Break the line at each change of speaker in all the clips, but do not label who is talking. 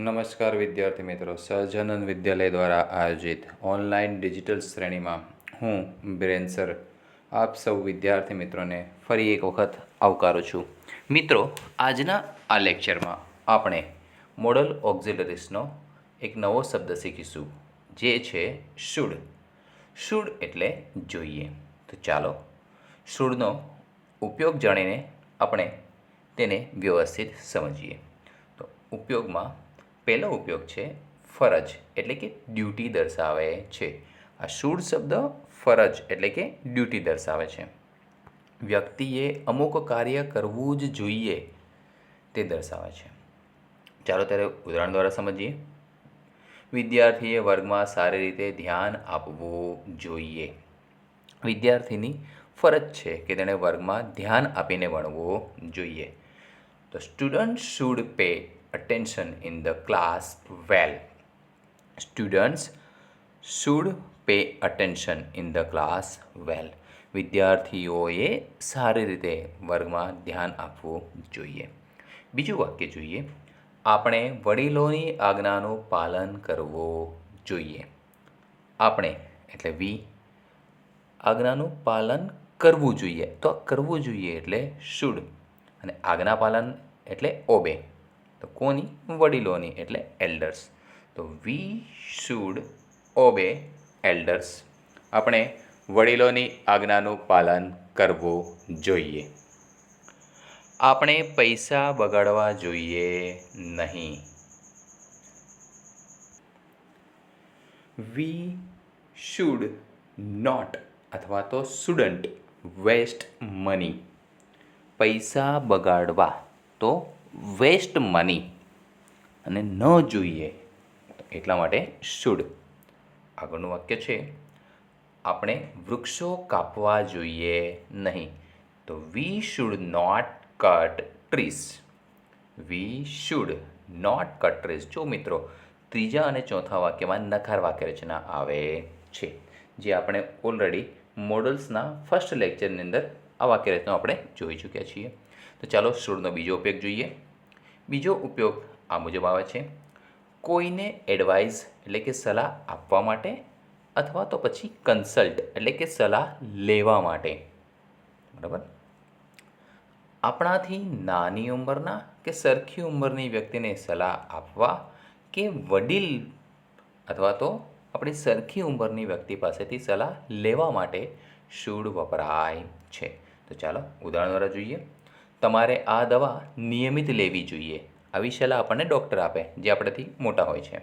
નમસ્કાર વિદ્યાર્થી મિત્રો, સહજાનંદ વિદ્યાલય દ્વારા આયોજિત ઓનલાઈન ડિજિટલ શ્રેણીમાં હું બિરેન સર આપ સૌ વિદ્યાર્થી મિત્રોને ફરી એક વખત આવકારું છું. મિત્રો, આજના આ લેક્ચરમાં આપણે મોડલ ઓક્ઝિલરીસનો એક નવો શબ્દ શીખીશું, જે છે શુડ. શુડ એટલે જોઈએ. તો ચાલો શુડનો ઉપયોગ જાણીને આપણે તેને વ્યવસ્થિત સમજીએ. તો ઉપયોગમાં પહેલો ઉપયોગ છે ફરજ, એટલે કે ડ્યુટી દર્શાવે છે. આ શુડ શબ્દ ફરજ એટલે કે ડ્યુટી દર્શાવે છે. વ્યક્તિએ અમુક કાર્ય કરવું જ જોઈએ તે દર્શાવે છે. ચાલો ત્યારે ઉદાહરણ દ્વારા સમજીએ. વિદ્યાર્થીએ વર્ગમાં સારી રીતે ધ્યાન આપવું જોઈએ. વિદ્યાર્થીની ફરજ છે કે તેણે વર્ગમાં ધ્યાન આપીને ભણવું જોઈએ. તો student should pay attention in the class well. Students should pay attention in the class well. વિદ્યાર્થીઓએ સારી રીતે વર્ગમાં ધ્યાન આપવું જોઈએ. બીજું વાક્ય જોઈએ. આપણે વડીલોની આજ્ઞાનું પાલન કરવું જોઈએ. આપણે એટલે વી, આજ્ઞાનું પાલન કરવું જોઈએ. તો કરવું જોઈએ એટલે શુડ, અને આજ્ઞા પાલન એટલે ઓબે. તો કોની? વડીલોની એટલે એલ્ડર્સ. તો વી શુડ ઓબે એલ્ડર્સ. આપણે વડીલોની આજ્ઞાનું પાલન કરવું જોઈએ. આપણે પૈસા બગાડવા જોઈએ નહીં. વી શુડ નોટ અથવા તો શુડન્ટ વેસ્ટ મની. પૈસા બગાડવા તો વેસ્ટ મની, અને ન જોઈએ એટલા માટે શુડ. આગળનું વાક્ય છે આપણે વૃક્ષો કાપવા જોઈએ નહીં. તો we should not cut trees. We should not cut trees. જો મિત્રો, ત્રીજા અને ચોથા વાક્યમાં નકાર વાક્ય રચના આવે છે, જે આપણે ઓલરેડી મોડલ્સના ફર્સ્ટ લેક્ચરની અંદર આ વાક્ય રચના આપણે જોઈ ચૂક્યા છીએ. તો ચાલો શુડનો બીજો ઉપયોગ જોઈએ. બીજો ઉપયોગ આ મુજબ આવે છે. કોઈને એડવાઇસ એટલે કે સલાહ આપવા માટે, અથવા તો પછી કન્સલ્ટ એટલે કે સલાહ લેવા માટે. બરાબર. આપણાથી નાની ઉંમરના કે સરખી ઉંમરની વ્યક્તિને સલાહ આપવા કે વડીલ અથવા તો આપણી સરખી ઉંમરની વ્યક્તિ પાસેથી સલાહ લેવા માટે શુડ વપરાય છે. તો ચાલો ઉદાહરણ દ્વારા જોઈએ. તમારે આ દવા નિયમિત લેવી જોઈએ. આવી સલાહ આપણને ડૉક્ટર આપે જે આપણાથી મોટા હોય છે.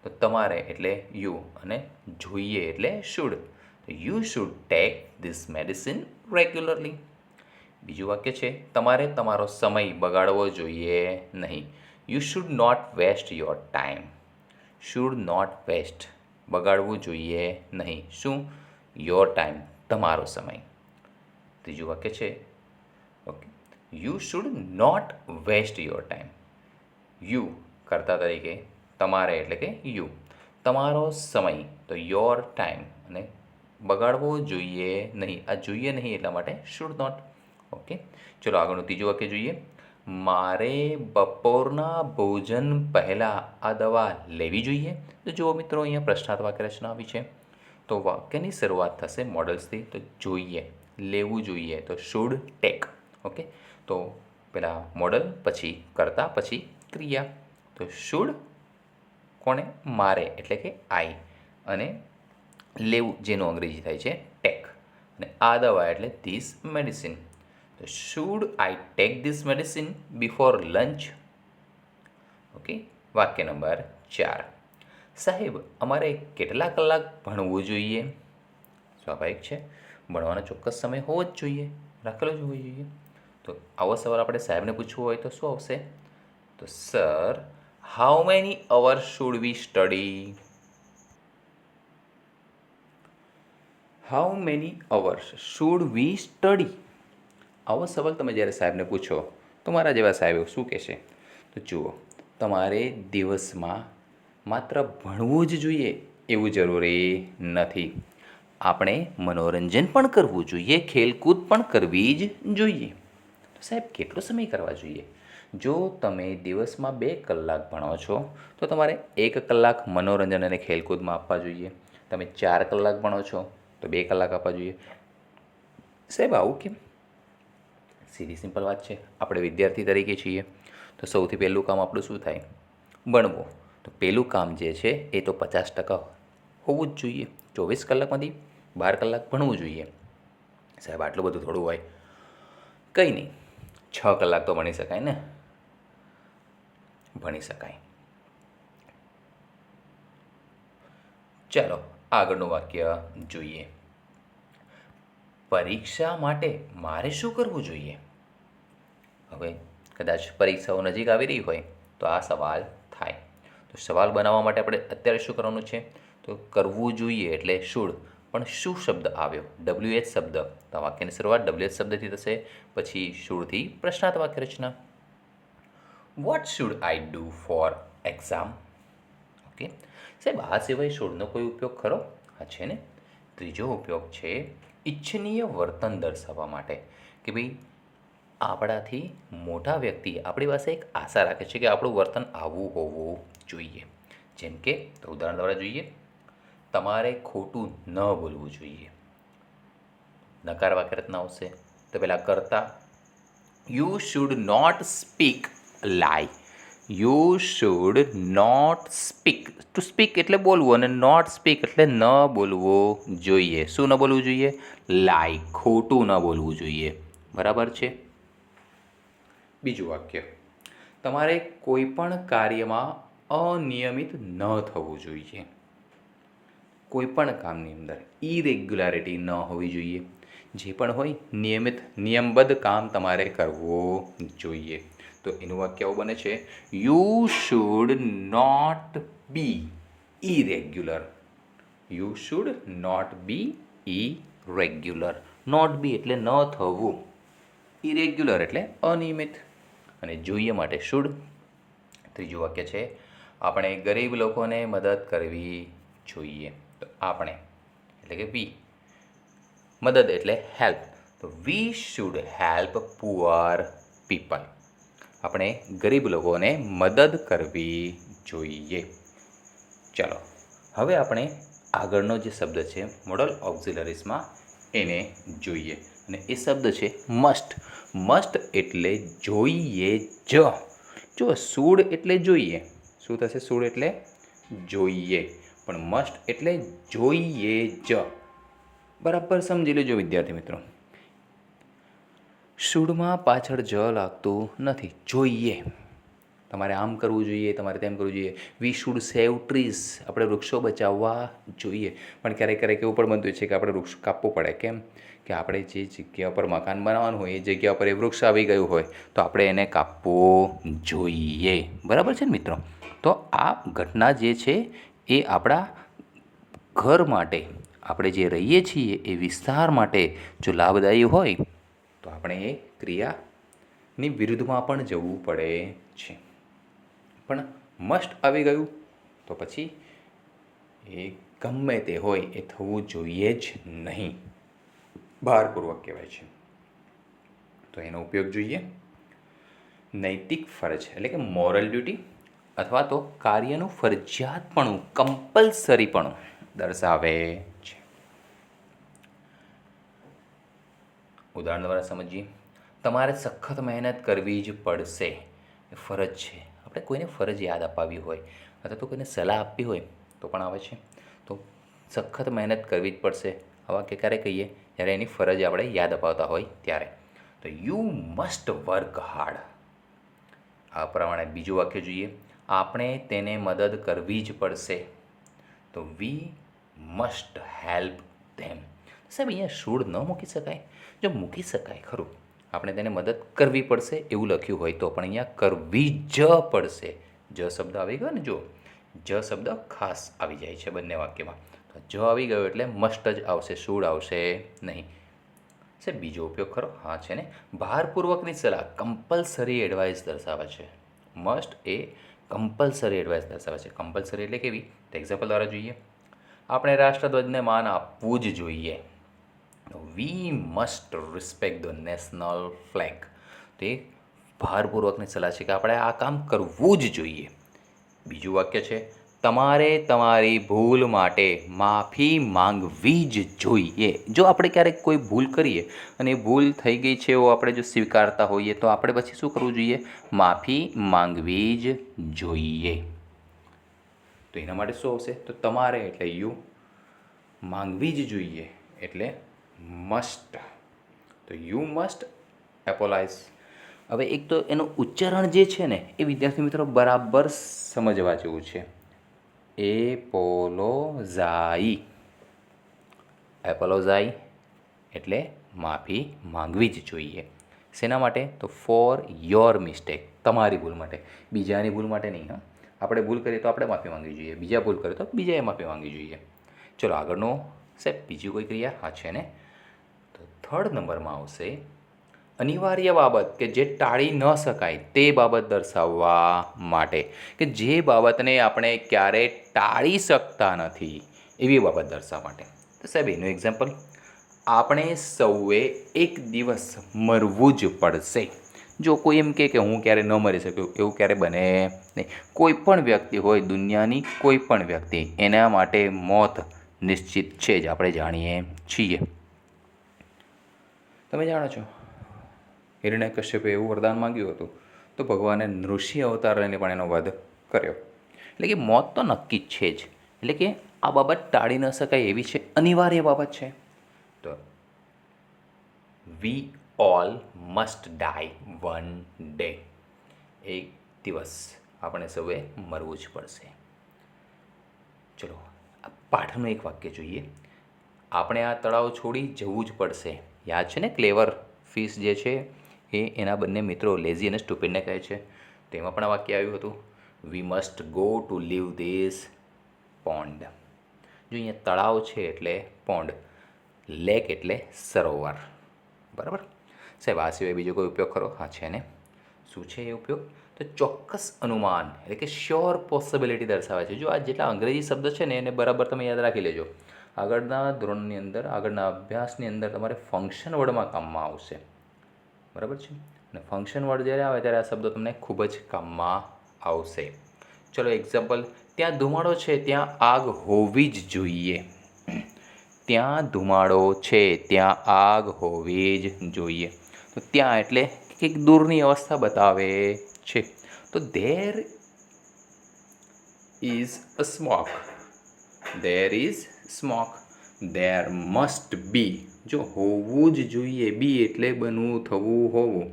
તો તમારે એટલે યુ, અને જોઈએ એટલે શુડ. તો you should take this medicine regularly. બીજું વાક્ય છે તમારે તમારો સમય બગાડવો જોઈએ નહીં. You should not waste your time. Should not waste, બગાડવું જોઈએ નહીં. શું? યોર ટાઈમ, તમારો સમય. ત્રીજું વાક્ય છે okay, you should not waste your time. You કર્તા તરીકે, તમારે એટલે કે યુ, તમારો સમય તો યોર ટાઈમ, અને બગાડવો જોઈએ નહીં. આ જોઈએ નહીં એટલા માટે શુડ નોટ. ઓકે, ચલો આગળનું ત્રીજું વાક્ય જોઈએ. મારે બપોરના ભોજન પહેલાં આ દવા લેવી જોઈએ. તો જુઓ મિત્રો, અહીંયા પ્રશ્નાર્થ વાક્ય રચના આવી છે. તો વાક્યની શરૂઆત થશે મોડલ્સથી. તો જોઈએ, લેવું જોઈએ, તો શુડ ટેક. ઓકે, તો પહેલાં મોડલ, પછી કર્તા, પછી ક્રિયા. તો શુડ કોને? મારે એટલે કે આઈ, અને લેવું જેનું અંગ્રેજી થાય છે ટેક, અને આ દવા એટલે ધીસ મેડિસિન. તો should I take this medicine before lunch. Okay, વાક્ય નંબર 4. સાહેબ, અમારે કેટલા કલાક ભણવું જોઈએ? સ્વાભાવિક છે, ભણવાનો ચોક્કસ સમય હોવો જ જોઈએ, રાખેલો જ હોવો જોઈએ. તો આવો સવાલ આપણે સાહેબને પૂછવો હોય તો શું આવશે? તો sir, how many hours should we study? How many hours should we study? આવો સવાલ તમે જ્યારે સાહેબને પૂછો તો મારા જેવા સાહેબ શું કહેશે? તો જુઓ, તમારે દિવસમાં માત્ર ભણવું જ જોઈએ એવું જરૂરી નથી. આપણે મનોરંજન પણ કરવું જોઈએ, ખેલકૂદ પણ કરવી જ જોઈએ. તો સાહેબ, કેટલો સમય કરવા જોઈએ? જો તમે દિવસમાં 2 કલાક ભણો છો તો તમારે 1 કલાક મનોરંજન અને ખેલકૂદમાં આપવા જોઈએ. તમે 4 કલાક ભણો છો તો 2 કલાક આપવા જોઈએ. સાહેબ આવું કેમ? સીધી સિમ્પલ વાત છે. આપણે વિદ્યાર્થી તરીકે છીએ તો સૌથી પહેલું કામ આપણું શું થાય? ભણવું. તો પહેલું કામ જે છે એ તો 50% હોવું જ જોઈએ. 24 કલાકમાંથી 12 કલાક ભણવું જોઈએ. સાહેબ આટલું બધું થોડું હોય. કંઈ નહીં, 6 કલાક તો ભણી શકાય ને. ભણી શકાય. ચાલો આગળનું વાક્ય જોઈએ. પરીક્ષા માટે મારે શું કરવું જોઈએ? હવે કદાચ પરીક્ષાઓ નજીક આવી રહી હોય તો આ સવાલ થાય. તો સવાલ બનાવવા માટે આપણે અત્યારે શું કરવાનું છે? તો કરવું જોઈએ એટલે શુડ. પણ શું શબ્દ આવ્યો? WH શબ્દ. તો વાક્યની શરૂઆત WH શબ્દથી થશે, પછી શુડથી પ્રશ્નાર્થ વાક્ય રચના. What should I do for exam? Okay સાહેબ, આ સિવાય શુડનો કોઈ ઉપયોગ ખરો? હા છે ને. ત્રીજો ઉપયોગ છે ઇચ્છનીય વર્તન દર્શાવવા માટે, કે ભાઈ આપણાથી મોટા વ્યક્તિ આપણી પાસે એક આશા રાખે છે કે આપણું વર્તન આવું હોવું જોઈએ. જેમ કે ઉદાહરણ દ્વારા જોઈએ, તમારે ખોટું ન બોલવું જોઈએ. નકાર વાક્ય રચના આવશે. તો પહેલાં કરતા, you should not speak lie. You should not speak. To speak એટલે બોલવું, અને નોટ સ્પીક એટલે ન બોલવું જોઈએ. શું ન બોલવું જોઈએ? લાય, ખોટું ન બોલવું જોઈએ. બરાબર છે. બીજું વાક્ય, તમારે કોઈ પણ કાર્યમાં અનિયમિત ન થવું જોઈએ. કોઈ પણ કામની અંદર ઇરેગ્યુલારિટી ન હોવી જોઈએ. જે પણ હોય નિયમિત નિયમબદ્ધ કામ તમારે કરવું જોઈએ. તો એનું વાક્ય આવું બને છે, you should not be irregular. You should not be irregular. Not be એટલે ન થવું, ઇરેગ્યુલર એટલે અનિયમિત, અને જોઈએ માટે શુડ. ત્રીજું વાક્ય છે, આપણે ગરીબ લોકોને મદદ કરવી જોઈએ. તો આપણે એટલે કે વી, મદદ એટલે હેલ્પ. તો we should help poor people. આપણે ગરીબ લોકોને મદદ કરવી જોઈએ. ચાલો હવે આપણે આગળનો જે શબ્દ છે મોડલ ઓક્ઝિલરીઝમાં એને જોઈએ. અને એ શબ્દ છે મસ્ટ. મસ્ટ એટલે જોઈએ જ. જો શુડ એટલે જોઈએ, શું થશે? શુડ એટલે જોઈએ, પણ મસ્ટ એટલે જોઈએ જ. બરાબર સમજી લેજો વિદ્યાર્થી મિત્રો. શુડમાં પાછળ જ લાગતું નથી, જોઈએ. તમારે આમ કરવું જોઈએ, તમારે તેમ કરવું જોઈએ. We should save trees. આપણે વૃક્ષો બચાવવા જોઈએ. પણ ક્યારેક ક્યારેક એવું પણ બનતું છે કે આપણે વૃક્ષ કાપવું પડે. કેમ? કે આપણે જે જગ્યા પર મકાન બનાવવાનું હોય એ જગ્યા પર એ વૃક્ષ આવી ગયું હોય તો આપણે એને કાપવું જોઈએ. બરાબર છે ને મિત્રો? તો આ ઘટના જે છે એ આપણા ઘર માટે, આપણે જે રહીએ છીએ એ વિસ્તાર માટે જો લાભદાયી હોય તો આપણે એ ક્રિયાની વિરુદ્ધમાં પણ જવું પડે છે. પણ મસ્ટ આવી ગયું તો પછી એ ગમે તે હોય એ થવું જોઈએ જ નહીં. ભારપૂર્વક કહેવાય છે. તો એનો ઉપયોગ જોઈએ. નૈતિક ફરજ એટલે કે મોરલ ડ્યુટી, અથવા તો કાર્યનું ફરજિયાતપણું, કમ્પલસરીપણું દર્શાવે છે. ઉદાહરણ દ્વારા સમજીએ. તમારે સખત મહેનત કરવી જ પડશે. ફરજ છે. આપણે કોઈને ફરજ યાદ અપાવી હોય અથવા તો કોઈને સલાહ આપવી હોય તો પણ આવે છે. તો સખત મહેનત કરવી જ પડશે. આવા કે ક્યારે કહીએ? જ્યારે એની ફરજ આપણે યાદ અપાવતા હોય ત્યારે. તો યુ મસ્ટ વર્ક હાર્ડ. આ પ્રમાણે બીજું વાક્ય જોઈએ. આપણે તેને મદદ કરવી જ પડશે. તો વી મસ્ટ હેલ્પ ધેમ. સાહેબ અહીંયા શુડ ન મૂકી શકાય? જો મૂકી શકાય ખરું, આપણે તેને મદદ કરવી પડશે એવું લખ્યું હોય તો, પણ અહીંયા કરવી જ પડશે. જ શબ્દ આવી ગયો ને, જો જ શબ્દ ખાસ આવી જાય છે બંને વાક્યમાં. તો જ આવી ગયો એટલે મસ્ટ જ આવશે, શુડ આવશે નહીં. સાહેબ બીજો ઉપયોગ ખરો? હા છે ને. ભારપૂર્વકની સલાહ, કમ્પલસરી એડવાઇસ દર્શાવે છે. મસ્ટ એ કમ્પલસરી એડવાઇસ દર્શાવે છે. કમ્પલસરી એટલે કેવી? તો એક્ઝામ્પલ દ્વારા જોઈએ. આપણે રાષ્ટ્રધ્વજને માન આપવું જ જોઈએ. We must respect the national flag. તે ભારપૂર્વકની સલાહ છે કે આપણે આ કામ કરવું જ જોઈએ. બીજું વાક્ય છે, તમારે તમારી ભૂલ માટે માફી માંગવી જ જોઈએ. જો આપણે ક્યારેક કોઈ ભૂલ કરીએ અને એ ભૂલ થઈ ગઈ છે એવું આપણે જો સ્વીકારતા હોઈએ તો આપણે પછી શું કરવું જોઈએ? માફી માંગવી જ જોઈએ. તો એના માટે શું આવશે? તો તમારે એટલે યુ, માંગવી જ જોઈએ એટલે મસ્ટ. તો યુ મસ્ટ એપોલાઇઝ. હવે એક તો એનું ઉચ્ચારણ જે છે ને એ વિદ્યાર્થી મિત્રો બરાબર સમજવા જેવું છે. એપોલોઝાઈ. એપોલોઝાઈ એટલે માફી માંગવી જ જોઈએ. શેના માટે? તો ફોર યોર મિસ્ટેક, તમારી ભૂલ માટે, બીજાની ભૂલ માટે નહીં. હા, આપણે ભૂલ કરીએ તો આપણે માફી માંગવી જોઈએ, બીજા ભૂલ કરે તો બીજાએ માફી માંગવી જોઈએ. ચલો આગળનો સાહેબ બીજી કોઈ ક્રિયા? હા છે ને. તો થર્ડ નંબરમાં આવશે અનિવાર્ય બાબત કે જે ટાળી ન શકાય તે બાબત દર્શાવવા માટે, કે જે બાબતને આપણે ક્યારેય ટાળી શકતા નથી એવી બાબત દર્શાવવા માટે. તો સાહેબ એનું એક્ઝામ્પલ, આપણે સૌએ એક દિવસ મરવું જ પડશે. જો કોઈ એમ કહે કે હું ક્યારે ન મરી શકું, એવું ક્યારે બને નહીં. કોઈ પણ વ્યક્તિ હોય, દુનિયાની કોઈ પણ વ્યક્તિ, એના માટે મોત નિશ્ચિત છે જ, આપણે જાણીએ છીએ. તમે જાણો છો હિરણ્યકશ્યપે એવું વરદાન માંગ્યું હતું તો ભગવાને નૃષિ અવતાર લઈને પણ એનો વધ કર્યો. એટલે કે મોત તો નક્કી જ છે જ. એટલે કે આ બાબત ટાળી ન શકાય એવી છે, અનિવાર્ય બાબત છે. તો we all must die one day. એક દિવસ આપણે સૌએ મરવું જ પડશે. ચલો આ પાઠનું એક વાક્ય જોઈએ. આપણે આ તળાવ છોડી જવું જ પડશે. યાદ છે ને ક્લેવર ફિશ જે છે એ એના બંને મિત્રો લેઝી અને સ્ટુપિડને કહે છે. તેમાં પણ આ વાક્ય આવ્યું હતું, we must go to leave this pond. જો અહીંયા તળાવ છે એટલે પોન્ડ, લેક એટલે સરોવર. બરાબર સાહેબ, આ સિવાય બીજો કોઈ ઉપયોગ કરો? હા છે ને. શું છે એ ઉપયોગ? તો ચોક્કસ અનુમાન એટલે કે શ્યોર પોસિબિલિટી દર્શાવે છે. જો આ જેટલા અંગ્રેજી શબ્દ છે ને એને બરાબર તમે યાદ રાખી લેજો. આગળના ધોરણની અંદર, આગળના અભ્યાસની અંદર તમારે ફંક્શન વર્ડમાં કામમાં આવશે. બરાબર છે? અને ફંક્શન વર્ડ જ્યારે આવે ત્યારે આ શબ્દો તમને ખૂબ જ કામમાં આવશે. ચલો એક્ઝામ્પલ, ત્યાં ધુમાડો છે ત્યાં આગ હોવી જ જોઈએ. ત્યાં ધુમાડો છે ત્યાં આગ હોવી જ જોઈએ. તો ત્યાં એટલે કંઈક દૂરની અવસ્થા બતાવે છે. તો there is a smoke. There is smoke. There must be. જો હોવું જ જોઈએ, બી એટલે બનવું, થવું, હોવું.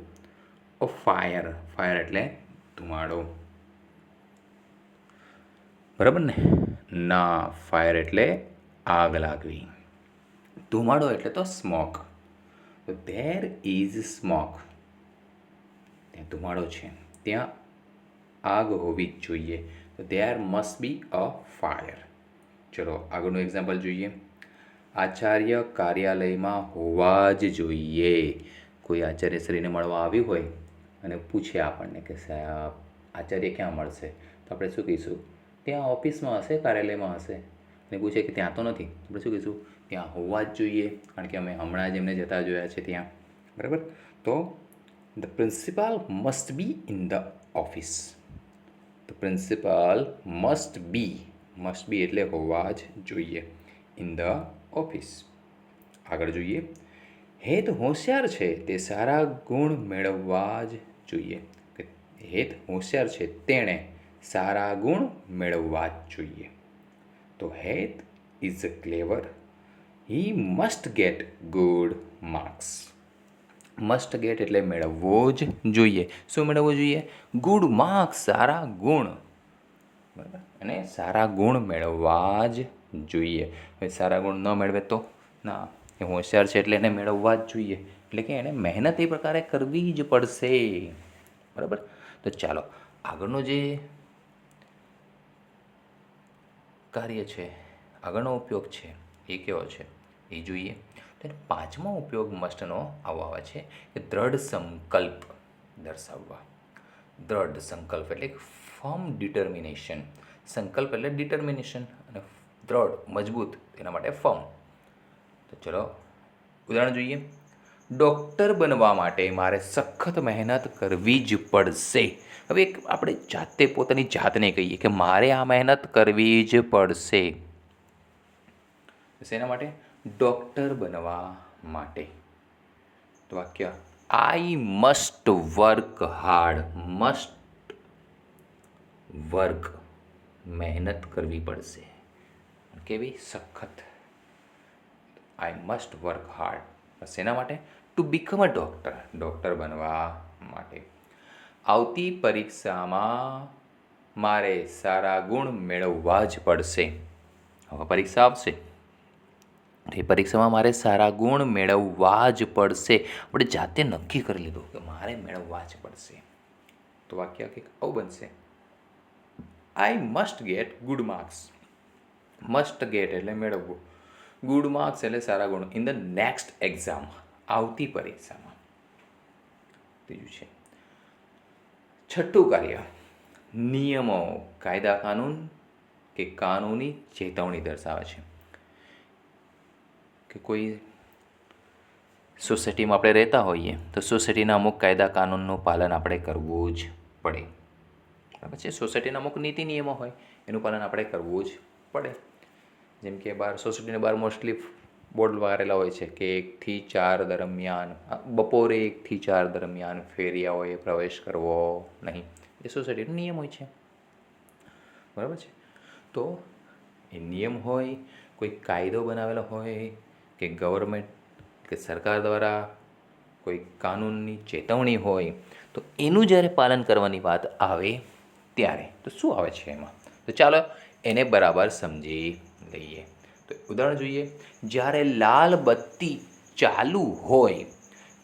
ઓ ફાયર. ફાયર એટલે ધુમાડો. બરાબર ને? ના, ફાયર એટલે આગ લાગવી. ધુમાડો એટલે તો સ્મોક. તો ધેર ઇઝ સ્મોક. ત્યાં ધુમાડો છે ત્યાં આગ હોવી જ જોઈએ. તો there must be a fire. ચલો આગળનું એક્ઝામ્પલ જોઈએ. આચાર્ય કાર્યાલયમાં હોવા જ જોઈએ. કોઈ આચાર્યશ્રીને મળવા આવ્યું હોય અને પૂછે આપણને કે સાહેબ આચાર્ય ક્યાં મળશે, તો આપણે શું કહીશું? ત્યાં ઓફિસમાં હશે, કાર્યાલયમાં હશે. અને પૂછે કે ત્યાં તો નથી, આપણે શું કહીશું? ત્યાં હોવા જ જોઈએ, કારણ કે અમે હમણાં જ એમને જતા જોયા છે ત્યાં. બરાબર? તો the principal must be in the office. The principal must be એટલે હોવા જ જોઈએ ઇન ધ ઓફિસ. આગળ જોઈએ. હેત હોશિયાર છે તે સારા ગુણ મેળવવા જ જોઈએ. હેત હોશિયાર છે તેણે સારા ગુણ મેળવવા જ જોઈએ. તો Het is clever. He must get good marks. Must get એટલે મેળવવો જ જોઈએ. શું મેળવવું જોઈએ? ગુડ માર્ક્સ, સારા ગુણ. બરાબર? અને સારા ગુણ મેળવવા જ જોઈએ. હવે સારા ગુણ ન મેળવે તો ના, એ હોશિયાર છે એટલે એને મેળવવા જ જોઈએ. એટલે કે એને મહેનત એ પ્રકારે કરવી જ પડશે. બરાબર? તો ચાલો આગળનો જે કાર્ય છે, આગળનો ઉપયોગ છે એ કેવો છે એ જોઈએ. તો પાંચમો ઉપયોગ મસ્ટનો આવો આવે છે કે દ્રઢ સંકલ્પ દર્શાવવા. દ્રઢ સંકલ્પ એટલે ફર્મ ડિટર્મિનેશન. સંકલ્પ એટલે ડિટર્મિનેશન અને દ્રઢ મજબૂત, એના માટે ફર્મ. તો ચલો ઉદાહરણ જોઈએ. ડૉક્ટર બનવા માટે મારે સખત મહેનત કરવી જ પડશે. હવે એક આપણે જાતે પોતાની જાતને કહીએ કે મારે આ મહેનત કરવી જ પડશે. શેના માટે? ડૉક્ટર બનવા માટે. તો વાક્ય I must work hard. Must work, મહેનત કરવી પડશે. કેવી? સખત. I must work hard. શેના માટે? To become a doctor. Doctor બનવા માટે. આવતી પરીક્ષામાં મારે સારા ગુણ મેળવવા જ પડશે. હવે પરીક્ષા આવશે, એ પરીક્ષામાં મારે સારા ગુણ મેળવવા જ પડશે. આપણે જાતે નક્કી કરી લીધું કે મારે મેળવવા જ પડશે. તો વાક્ય કંઈક આવું બનશે. I must get good marks. Must get એટલે મેળવવું, ગુડ માર્ક્સ એટલે સારા ગુણ ઇન ધ નેક્સ્ટ એક્ઝામ, આવતી પરીક્ષામાં. ત્રીજું છે છઠ્ઠું કાર્ય, નિયમો, કાયદા કાનૂન કે કાનૂની ચેતવણી દર્શાવે છે. કે કોઈ સોસાયટીમાં આપણે રહેતા હોઈએ તો સોસાયટીના અમુક કાયદા કાનૂનનું પાલન આપણે કરવું જ પડે. બરાબર છે? સોસાયટીના અમુક નીતિ નિયમો હોય એનું પાલન આપણે કરવું જ પડે. જેમ કે સોસાયટીની બહાર મોસ્ટલી બોર્ડ વારેલા હોય છે કે 1 થી 4 દરમિયાન, બપોરે 1 થી 4 દરમિયાન ફેરિયાઓએ પ્રવેશ કરવો નહીં. એ સોસાયટીનો નિયમ હોય છે. બરાબર છે? તો એ નિયમ હોય, કોઈ કાયદો બનાવેલો હોય કે ગવર્મેન્ટ કે સરકાર દ્વારા કોઈ કાનૂનની ચેતવણી હોય, તો એનું જ્યારે પાલન કરવાની વાત આવે ત્યારે તો શું આવે છે એમાં? તો ચાલો એને બરાબર સમજી લઈએ. તો ઉદાહરણ જોઈએ. જ્યારે લાલ બત્તી ચાલુ હોય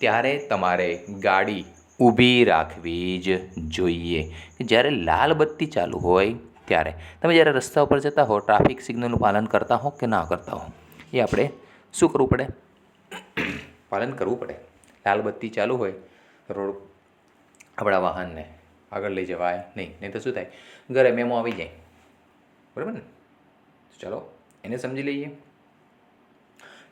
ત્યારે તમારે ગાડી ઊભી રાખવી જ જોઈએ. જ્યારે લાલ બત્તી ચાલુ હોય ત્યારે તમે જ્યારે રસ્તા ઉપર જતા હો, ટ્રાફિક સિગ્નલનું પાલન કરતા હો કે ના કરતા હો, એ આપણે શું કરવું પડે? પાલન કરવું પડે. લાલ બત્તી ચાલુ હોય, રોડ આપણા વાહનને આગળ લઈ જવાય નહીં તો શું થાય? ઘરે મેમો આવી જાય. બરાબર ને? ચાલો એને સમજી લઈએ.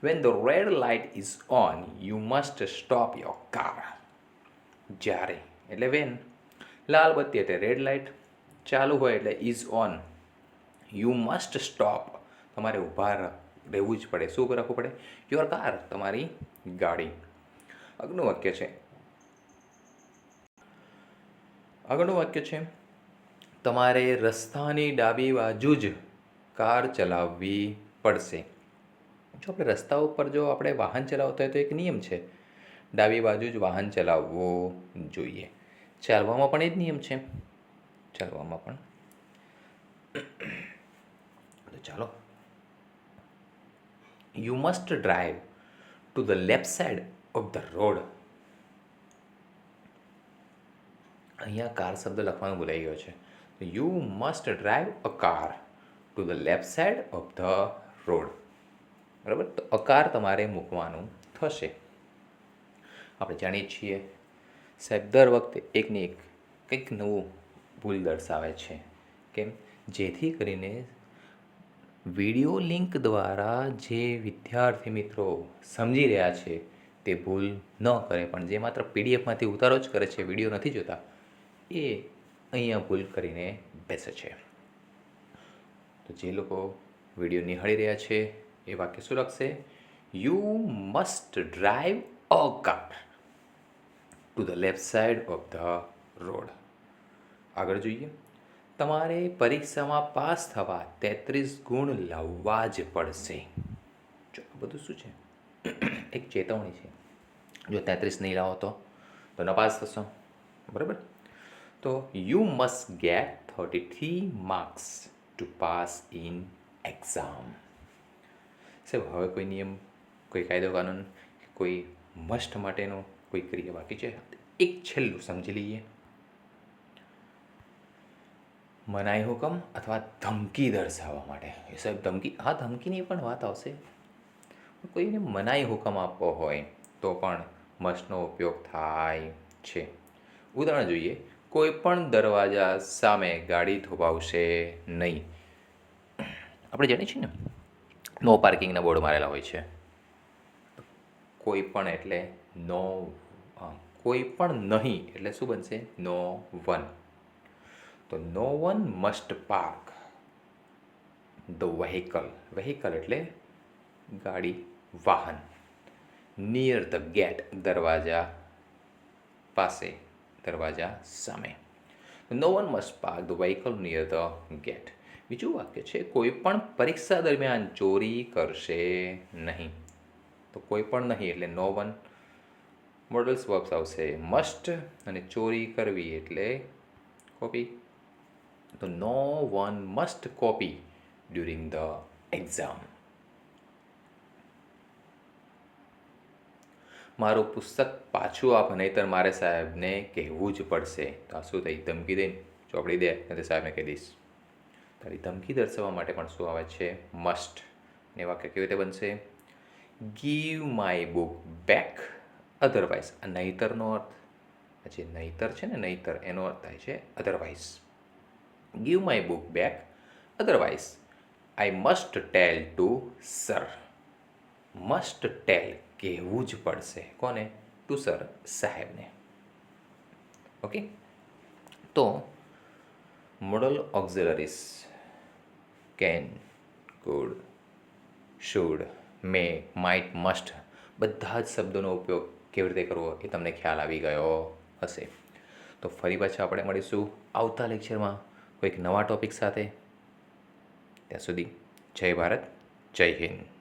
When the red light is on, you must stop your car. જ્યારે એટલે when લાલ બત્તી એટલે રેડ લાઇટ ચાલુ હોય એટલે is on, you must stop, તમારે ઊભા રહેવું જ પડે. શું રાખવું પડે? યોર કાર, તમારી ગાડી. આગળનું વાક્ય છે તમારે રસ્તાની ડાબી બાજુ જ કાર ચલાવવી પડશે. જો આપણે રસ્તા ઉપર જો આપણે વાહન ચલાવતા હોય તો એક નિયમ છે, ડાબી બાજુ જ વાહન ચલાવવું જોઈએ. ચાલવામાં પણ એ જ નિયમ છે. ચાલવામાં પણ તો ચાલો, you must drive to the left side of the road. અહીંયા કાર શબ્દ લખવાનું ભૂલાઈ ગયો છે. You must drive a car to the left side of the road. બરાબર? તો અકાર તમારે મૂકવાનું થશે. આપણે જાણીએ છીએ સાહેબ દર વખતે એકની એક કંઈક નવું ભૂલ દર્શાવે છે. કેમ? જેથી કરીને વિડીયો લિંક દ્વારા જે વિદ્યાર્થી મિત્રો સમજી રહ્યા છે તે ભૂલ ન કરે, પણ જે માત્ર પીડીએફમાંથી ઉતારો જ કરે છે, વિડીયો નથી જોતા, એ અહીંયા ભૂલ કરીને બેસે છે. તો જે લોકો વિડીયો નિહાળી રહ્યા છે એ વાક્ય શું લખશે? You must drive a car to the left side of the road. આગળ જોઈએ. તમારે પરીક્ષામાં પાસ થવા 33 ગુણ લાવવા જ પડશે. જો આ બધું શું છે? એક ચેતવણી છે. જો 33 નહીં લાવો તો નપાસ થશો. બરાબર? તો you must get 33 marks to pass in exam. સાહેબ હવે કોઈ નિયમ, કોઈ કાયદો કાનૂન, કોઈ મસ્ટ માટેનો કોઈ ક્રિયા બાકી છે? એક છેલ્લું સમજી લઈએ. મનાઈ હુકમ અથવા ધમકી દર્શાવવા માટે. એ સાહેબ ધમકી, હા ધમકીની પણ વાત આવશે. કોઈને મનાઈ હુકમ આપવો હોય તો પણ મસ્ટનો ઉપયોગ થાય છે. ઉદાહરણ જોઈએ. કોઈ પણ દરવાજા સામે ગાડી થોભાવશે નહીં. આપણે જાણીએ છીએ ને, નો પાર્કિંગના બોર્ડ મારેલા હોય છે. કોઈ પણ એટલે નો કોઈ પણ નહીં એટલે શું બનશે? No one. તો no one must park the vehicle. Vehicle એટલે ગાડી, વાહન. નિયર ધ ગેટ દરવાજા પાસે, દરવાજા સામે. No one must park the vehicle near the gate. બીજું વાક્ય છે કોઈ પણ પરીક્ષા દરમિયાન ચોરી કરશે નહીં. તો કોઈ પણ નહીં એટલે નો વન. મોડલ્સ વર્બ્સ આવશે મસ્ટ અને ચોરી કરવી એટલે કોપી. તો no one must copy during the exam. મારું પુસ્તક પાછું આપ નહીંતર મારે સાહેબને કહેવું જ પડશે. તો આ શું થઈ? ધમકી દઈને ચોપડી દે અને સાહેબને કહી દઈશ. તારી ધમકી દર્શાવવા માટે પણ શું આવે છે? મસ્ટ. ને વાક્ય કેવી રીતે બનશે? Give my book back otherwise. આ નહીતરનો અર્થ, જે નહીતર છે ને, નહીતર એનો અર્થ થાય છે otherwise. Give my book back otherwise I must tell to sir. Must tell કહેવું જ પડશે. કોને? ટુ સર, સાહેબને. ઓકે. તો modal auxiliaries can, could, should, may, might, must બધા જ શબ્દોનો ઉપયોગ કેવી રીતે કરવો એ તમને ખ્યાલ આવી ગયો હશે. તો ફરી પાછા આપણે મળીશું આવતા લેક્ચરમાં કોઈક નવા ટૉપિક સાથે. ત્યાં સુધી જય ભારત, જય હિન્દ.